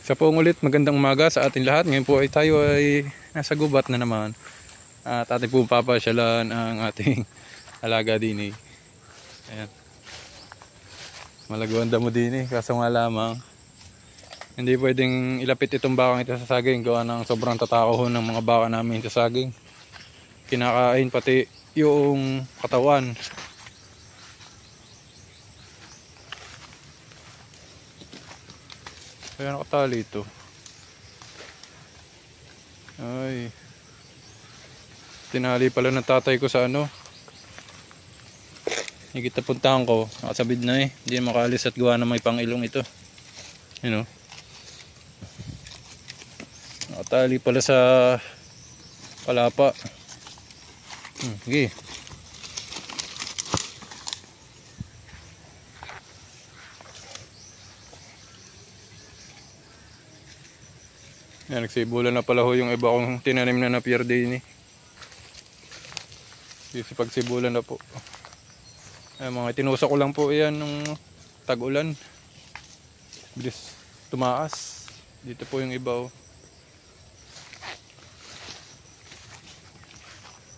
Sa poong ulit, magandang umaga sa ating lahat. Ngayon po ay tayo ay nasa gubat na naman. At ating po papasyalan ang ating alaga din eh. Ayan. Malago ang damo din eh. Kaso nga lamang, hindi pwedeng ilapit itong bakang ito sa saging. Gawa ng sobrang tatakaw ng mga baka namin sa saging. Kinakain pati yung katawan. Kaya nakatali ito. Ay. Tinali pala ng tatay ko sa ano. Higit na puntahan ko. Nakasabid na eh. Hindi makalis at gawa na may pangilong ito. Yun o. Nakatali pala sa palapa. Sige. Yan, nagsibulan na pala ho yung iba kong tinanim na napier din eh. Sipagsibulan na po. Ay, mga tinusok ko lang po yan nung tag-ulan. Bilis tumaas. Dito po yung iba oh.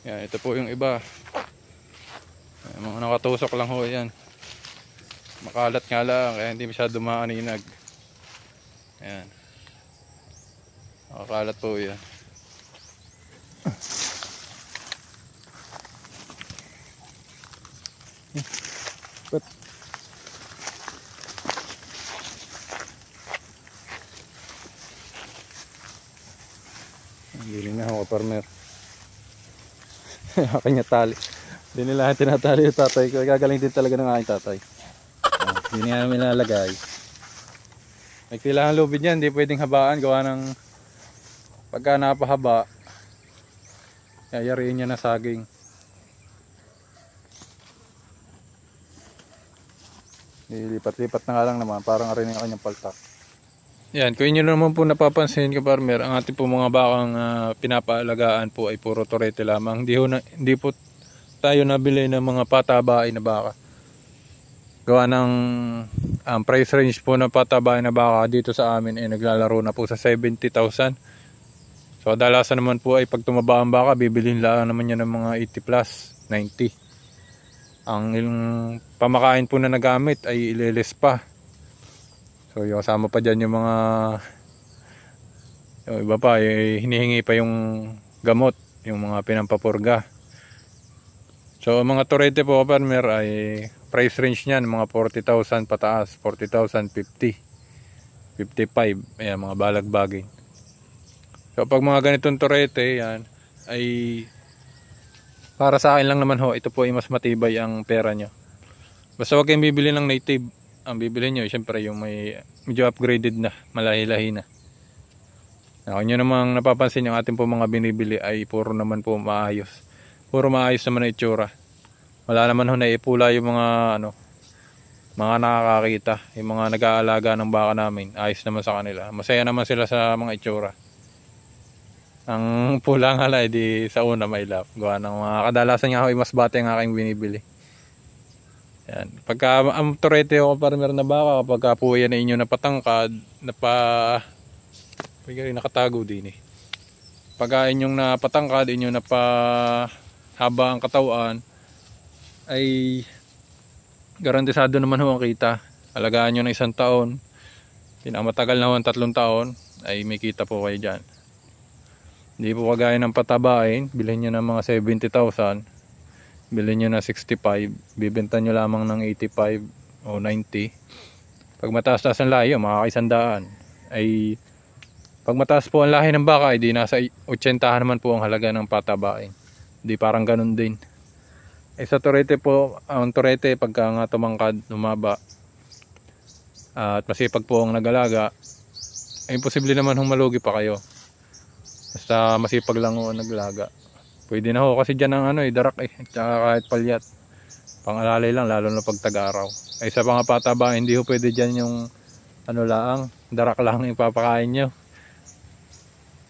Yan, ito po yung iba. Ay, mga nakatusok lang ho yan. Makalat nga lang kaya hindi masyado maaninag. Ayan. Nakakalat po yan. But hindi na ako farmer. Kanya tali. Hindi nila tinatali yung tatay ko. Gagaling din talaga ng aking tatay. Hindi niya namin nalagay. May kailangan lubid yan. Hindi pwedeng habaan. Gawa ng pagka napahaba, yayariin niya na saging. Ilipat-lipat na nga lang naman, parang rin yung kanyang paltak. Yan, kung inyo naman po napapansin ka farmer, ang ating po mga bakang pinapaalagaan po ay puro torete lamang. Hindi po tayo nabili ng mga patabain na baka. Gawa ng price range po ng patabain na baka dito sa amin ay naglalaro na po sa 70,000. So kadalasan naman po ay pag tumaba ang baka, bibilhin lang naman yan ng mga 80 plus, 90. Ang pamakain po na nagamit ay ililis pa. So yung kasama pa dyan yung mga yung iba pa, hinihingi pa yung gamot, yung mga pinampapurga. So mga torete po farmer ay price range niyan mga 40,000 pataas, 40,000, 50, 55, ayan mga balagbaging. So pag mga ganitong torete yan ay para sa akin lang naman ho, ito po ay mas matibay ang pera nyo. Basta wag kayong bibili ng native. Ang bibili nyo syempre yung may medyo upgraded na, malahi-lahi na. Kung nyo namang napapansin yung ating po mga binibili ay puro naman po maayos. Puro maayos naman ang itsura. Wala naman ho na ipula yung mga ano, mga nakakakita, yung mga nag-aalaga ng baka namin. Ayos naman sa kanila. Masaya naman sila sa mga itsura. Ang pula nga lang, di sa una may lap. Gawa ng mga kadalasan nga ako ay mas bate ang aking binibili. Yan. Pagka ang torete ako farmer na baka, kapag po yan na inyo napatangkad, nakatago din eh. Pagka inyong napatangkad, inyo napahaba ang katawan, ay garantisado naman ho ang kita. Alagaan nyo na 1 taon, pinakamatagal na ho 3 taon, ay may kita po kayo dyan. Hindi po kagaya ng patabain, bilhin nyo ng mga 70,000, bilhin nyo na 65, bibenta nyo lamang ng 85 o 90. Pag mataas-taas ang lahi, makaka-100. Ay, pag mataas po ang lahi ng baka, ay di nasa 80 naman po ang halaga ng patabain. Di parang ganun din. Ay sa torete po, ang torete pagka nga tumangkad, lumaba, at masipag po ang nagalaga, ay imposible naman humalugi pa kayo. Basta masipag lang ho naglaga. Pwede na ho kasi dyan ang ano darak eh. Tsaka kahit palyat. Pangalalay lang lalo na pag tag-araw. Ay sa mga pataba hindi ho pwede dyan yung ano lang, darak lang ipapakain nyo.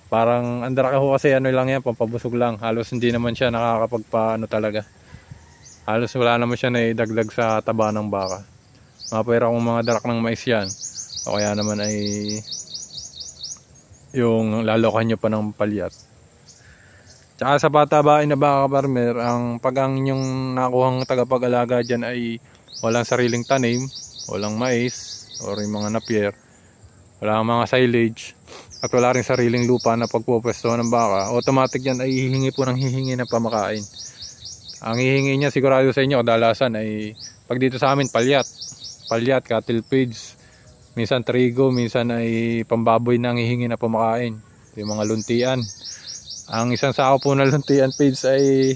Parang ang darak ho kasi ano lang yan, pampabusog lang. Halos hindi naman siya nakakapagpaano talaga. Halos wala naman siya na idagdag sa taba ng baka. Mapwera kung mga darak ng mais yan. O kaya naman ay yung lalokan nyo pa ng palyat. Tsaka sa patabain na baka farmer, pag ang inyong nakuhang tagapag-alaga dyan ay walang sariling tanim, walang mais or yung mga napier, wala mga silage, at wala rin sariling lupa na pagpupwestuhan ng baka, automatic yan ay hihingi po ng hihingi ng pamakain. Ang hihingi niya sigurado sa inyo kadalasan ay pag dito sa amin palyat, cattle feeds, minsan trigo, minsan ay pambaboy na ang hihingi na pamakain, yung mga luntian. Ang isang sako po na luntian feeds ay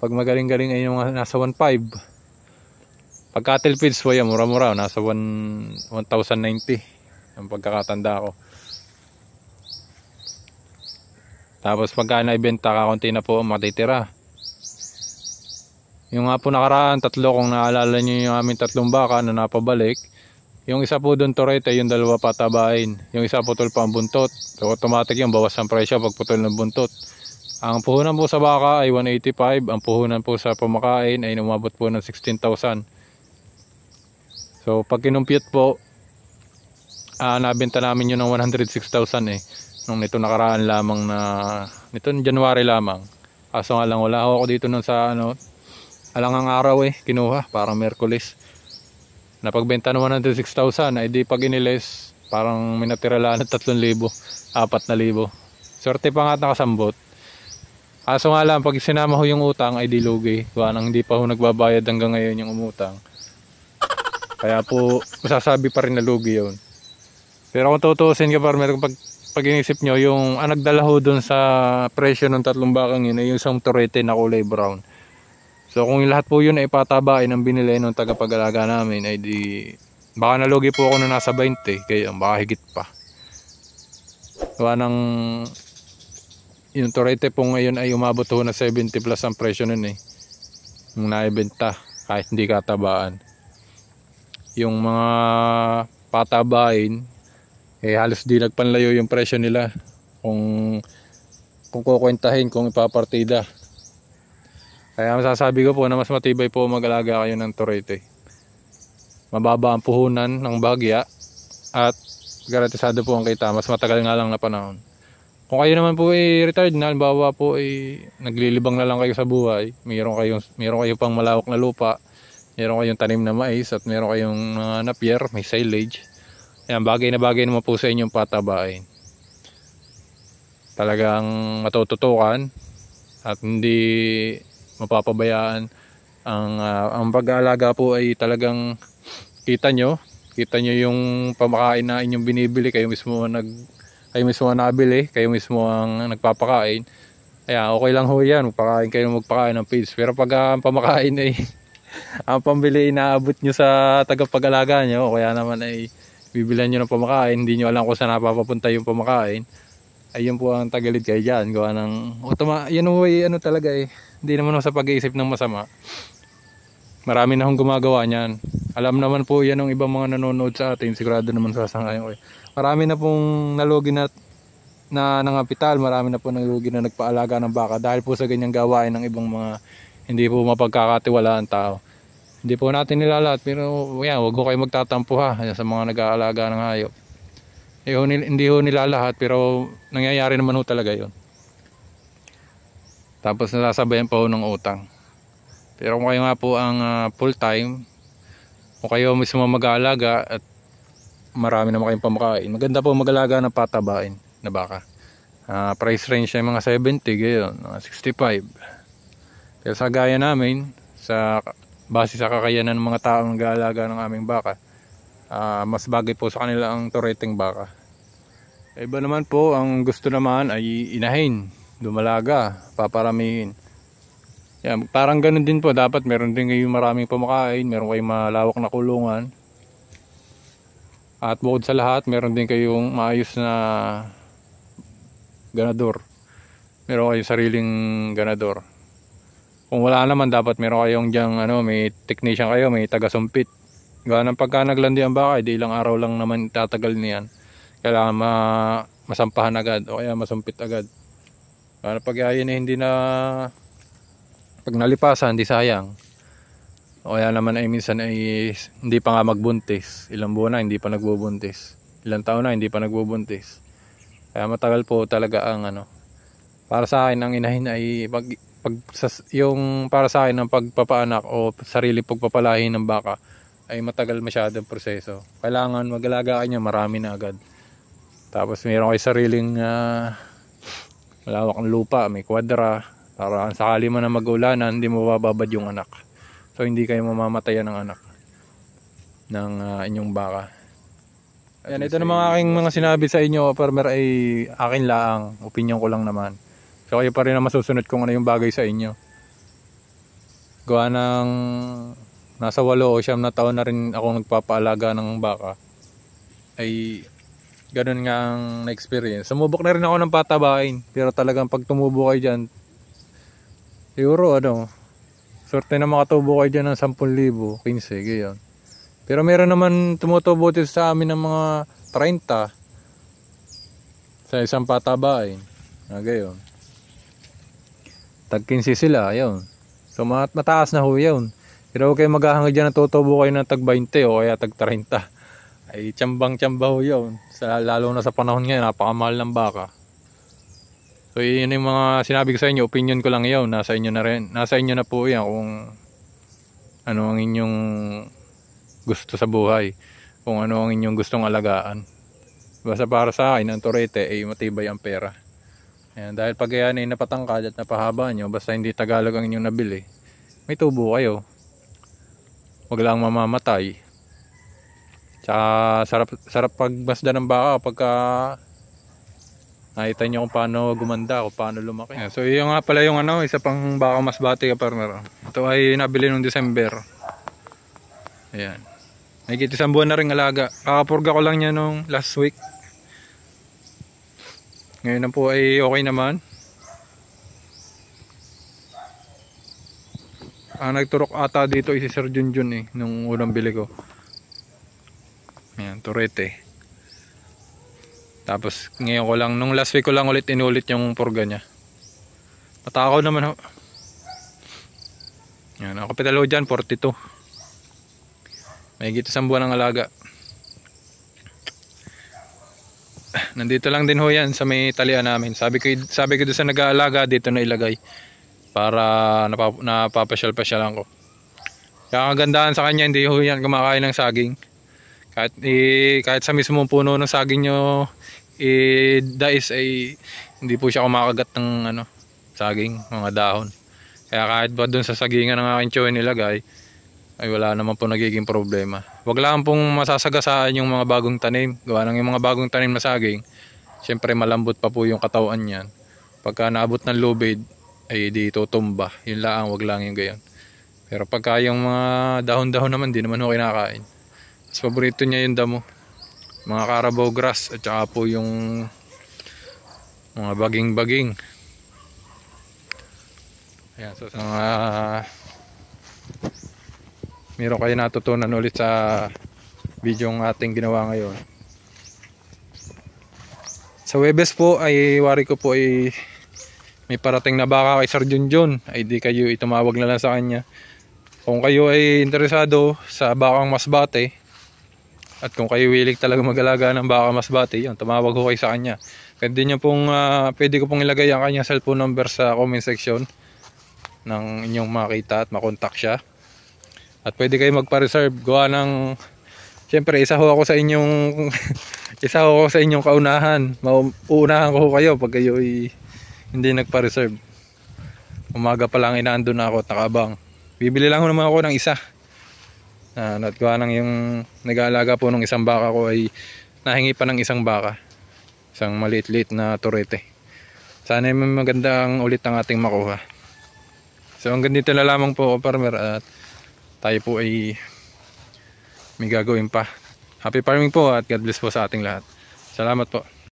pag magaling-galing ay yung nasa 1.5. Pag cattle feeds po yan, mura-mura, nasa 1,090 ang pagkakatanda ko. Tapos pagka naibenta, kakunti na po matitira. Yung nga po nakaraan, tatlo, kung naalala nyo yung aming 3 baka na napabalik. Yung isa po doon Torete, yung 2 patabain. Yung isa putol pa ang buntot. So automatic yung bawas ang presyo pag putol ng buntot. Ang puhunan po sa baka ay 185. Ang puhunan po sa pamakain ay umabot po ng 16,000. So pag kinumpute po, nabenta namin yun ng 106,000 eh. Nung nito nakaraan lamang na, nito January lamang. Kaso nga lang wala ako dito nun sa alangang araw kinuha, parang Merkulis. Napagbenta ng 106,000, ay di pag iniles, parang may natira lang ng 3,000, 4,000. Swerte pa nga nakasambot. Kaso nga lang, pag sinama ho yung utang ay di lugi. Nang hindi pa ho nagbabayad hanggang ngayon yung umutang. Kaya po, masasabi pa rin na lugi yun. Pero kung tutuusin ka farmer, pag inisip nyo, yung nagdala ho dun sa presyo ng 3 bakang yun, ay yung isang Torete na kulay brown. So kung lahat po yun ay patabain ang binili ng tagapag-alaga namin, ay di baka nalugi po ako na nasa 20, kaya baka higit pa. Gawa ng yung Torete po ngayon ay umabot ho na 70 plus ang presyo nun yung naibenta kahit hindi katabaan. Yung mga patabain halos di nagpanlayo yung presyo nila kung kukwentahin, kung ipapartida. Kaya masasabi ko po na mas matibay po mag-alaga kayo ng Torete. Mababa ang puhunan ng bagya at garantisado po ang kita. Mas matagal nga lang na panahon. Kung kayo naman po retired na, halimbawa po naglilibang na lang kayo sa buhay, mayroon kayo pang malawak na lupa, mayroon kayong tanim na mais at mayroon kayong napier, may silage. Ayan, bagay na bagay naman po sa inyong patabain. Talagang matututukan at hindi mapapabayaan. Ang pag-aalaga po ay talagang kita nyo yung pamakain na inyong binibili, kayo mismo ang nabili, kayo mismo ang nagpapakain. Kaya okay lang ho yan, magpakain ng feeds. Pero pag ang pamakain ay ang pambili inaabot nyo sa tagapag-alaga nyo, kaya naman ay bibilan nyo ng pamakain, hindi nyo alam kung saan napapapunta yung pamakain, ayun po ang tagalid kayo dyan. Gawa ng yan ho talaga hindi naman sa pag-iisip ng masama. Marami na hong gumagawa niyan. Alam naman po yan ng ibang mga nanonood sa atin, sigurado naman sasangayon ko. Marami na pong nalugi na nangapital, marami na po nalugi na nagpaalaga ng baka dahil po sa ganyang gawain ng ibang mga hindi po mapagkakatiwalaan tao. Hindi po natin nilalahat, pero wag ko kayo magtatampo sa mga nag-aalaga ng hayop. Hindi ho nilalahat, pero nangyayari naman ho talaga yun. Tapos nasasabayan pa ho ng utang. Pero kung kayo nga po ang full time, kung kayo mismo mag-aalaga at marami naman kayong pamakain, maganda po mag-alaga ng patabain na baka. Price range ay mga 70, gayon, 65. Pero sa gaya namin, base sa kakayanan ng mga taong nag-aalaga ng aming baka, mas bagay po sa kanila ang Toreteng baka. Iba naman po, ang gusto naman ay inahin, dumalaga, paparamihin. Yan, parang ganun din po, dapat meron din kayong maraming pamakain, meron kayong malawak na kulungan. At bukod sa lahat, meron din kayong maayos na ganador. Meron kayong sariling ganador. Kung wala naman, dapat meron kayong diyang may technician kayo, may taga-sumpit. Gawa ng pagka naglandi ang baka, di ilang araw lang naman tatagal niyan. Kailangan masampahan agad o kaya masumpit agad. Para pag hindi na, pag nalipasan, hindi sayang. O kaya naman ay minsan ay hindi pa nga magbuntis. Ilang buwan na hindi pa nagbubuntis. Ilang taon na hindi pa nagbubuntis. Kaya matagal po talaga ang para sa akin ang inahin ay yung para sa akin ang pagpapaanak o sarili pagpapalahi ng baka ay matagal masyadong proseso. Kailangan mag-alaga niya marami na agad. Tapos mayroon kayo sariling malawak ng lupa, may kwadra, para sakali man na mag-ulanan, hindi mo bababad yung anak. So hindi kayo mamamatayan ng anak ng inyong baka. Yan, ito naman aking mga sinabi sa inyo, farmer, ay akin laang, opinion ko lang naman. So kayo pa rin na masusunod kung ano yung bagay sa inyo. Gawa ng nasa 8 o 9 na taon na rin ako nagpapaalaga ng baka, ay ganun nga ang na-experience. Sumubok na rin ako ng patabain, pero talagang pag tumubo kayo dyan, siguro sorte na makatubo kayo dyan ng 10,000, 15, gayon. Pero meron naman tumutubo dito sa amin ng mga 30 sa isang patabain. Gayon. Tag 15 sila, ayun. So mataas na ho yun. Pero huwag kayo maghahangad dyan na tutubo kayo ng tag 20 o kaya tag 30. Ay tiyambang-tiyamba ho yun. Lalo na sa panahon ngayon, napakamahal ng baka. So yun yung mga sinabi ko sa inyo, opinion ko lang yun. Nasa inyo na rin. Nasa inyo na po yan kung ano ang inyong gusto sa buhay, kung ano ang inyong gustong alagaan. Basta para sa akin, ang Torete ay matibay ang pera. Ayan, dahil pag yan ay napatangkad at napahaba nyo, basta hindi Tagalog ang inyong nabili, may tubo kayo. Huwag lang mamamatay. Tsaka sarap pagmasda ng baka pagka nakita nyo kung paano gumanda, kung paano lumaki. Ayan, so yun nga pala yung isa pang baka masbate ka, farmer. Ito ay nabili noong December. Ayan. Nagigit 1 buwan na rin alaga. Kakapurga ko lang niya nung last week. Ngayon na po ay okay naman. Ang nagturok ata dito ay si Sir Junjun nung unang bili ko. Ayan, Torete. Tapos ngayon ko lang, nung last week ko lang ulit inulit yung purga niya. Matakaw naman ho. Ayan, ang kapital ho dyan, 42. May higit 1 buwan ng alaga. Nandito lang din ho yan sa may talian namin. Sabi ko doon sa nag-aalaga, dito na ilagay. Para napapasyal-pasyalan ko. Kaya ang kagandahan sa kanya, hindi ho yan kumakain ng saging. Kahit sa mismong puno ng saging nyo dais ay hindi po siya kumakagat ng saging, mga dahon. Kaya kahit ba doon sa sagingan ng aking tiyuhin nilagay, ay wala naman po nagiging problema. Wag lang pong masasagasaan yung mga bagong tanim. Gawa ng yung mga bagong tanim na saging, syempre malambot pa po yung katawan niyan. Pagka naabot ng lubid, ay di tutumba. Yun lang, wag lang yung gayon. Pero pagka yung mga dahon-dahon naman, di naman ho kinakain. Mas paborito niya yung damo. Mga Carabao grass at saka po yung mga baging-baging. Ayan, so meron kayo natutunan ulit sa video ng ating ginawa ngayon. Sa Webes po ay wari ko po ay may parating na baka kay Sir Junjun. Ay di kayo itumawag na lang sa kanya. Kung kayo ay interesado sa bakang masbate at kung kayo willing talaga mag-alaga ng baka masbate, yun, tumawag ko kayo sa kanya. Pwede nyo pong pwede ko pong ilagay ang kanyang cellphone number sa comment section ng inyong makita at makontak siya. At pwede kayo magpa-reserve. Gawa ng siyempre isa ho ako sa inyong isa ho ako sa inyong kaunahan. Uunahan ko kayo pag kayo hindi nagpa-reserve. Umaga pa lang inaandun na ako, nakabang. Bibili lang naman ako ng isa. At gawa ng yung nag-aalaga po ng isang baka ko ay nahingi pa ng isang baka. Isang maliit-liit na Torete. Sana may magandang ulit ang ating makuha. So hanggang dito na lamang po, farmer, at tayo po ay may gagawin pa. Happy farming po at God bless po sa ating lahat. Salamat po.